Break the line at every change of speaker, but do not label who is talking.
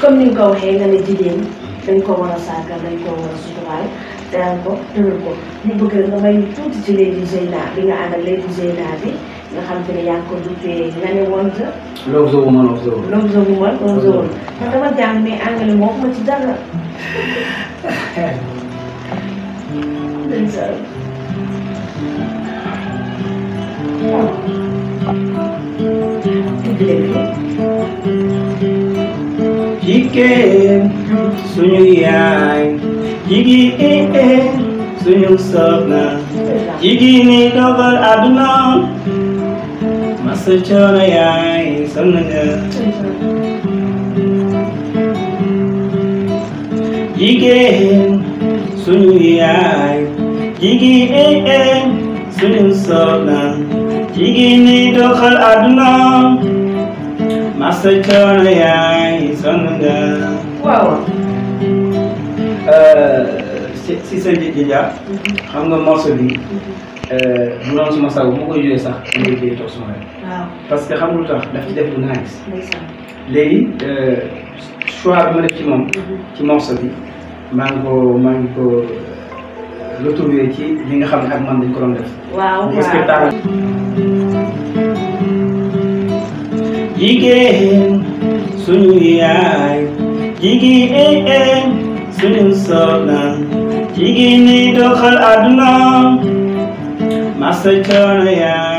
comme ni nga ko waxee nga ne jigéen dañ ko war a saagal dañ ko war a suturaal teral ko tëral ko ñu bëgg nga may tuuti ci Lady Zeyna bi nga ànd ak Lady Zeyna bi nga xam te ne yaa ngi ko duppee nga ne woon sa
Love the woman of the world.
Love the woman of the world man dama jàng mais anglais moo ko ma ci dara ndeysaan
Jigéen suñu yaay jigéen suñu soxna jigéen ñi dogal àdduna masa coono yaay sonn nga jigéen suñu yaay jigéen suñu soxna jigéen ñi dogal àdduna masa coono yaay sonn nga.
waaw.
si sa Dia xam nga morceau bi bu doon suma sago mu koy joué sax mu koy joué toog suma rek.
waaw
parce que xam nga lu tax daf ci def lu nice.
ndeysaan.
léegi choix bi ma def ci moom. ci morceau bi maa ngi ko retrouvé ci li nga xam ne ak man dañ ko doon def.
waaw waaw
spectacle. Jigéen suñu yaay jigéen suñu soxna jigéen ñi doxal àdduna masa coono yaay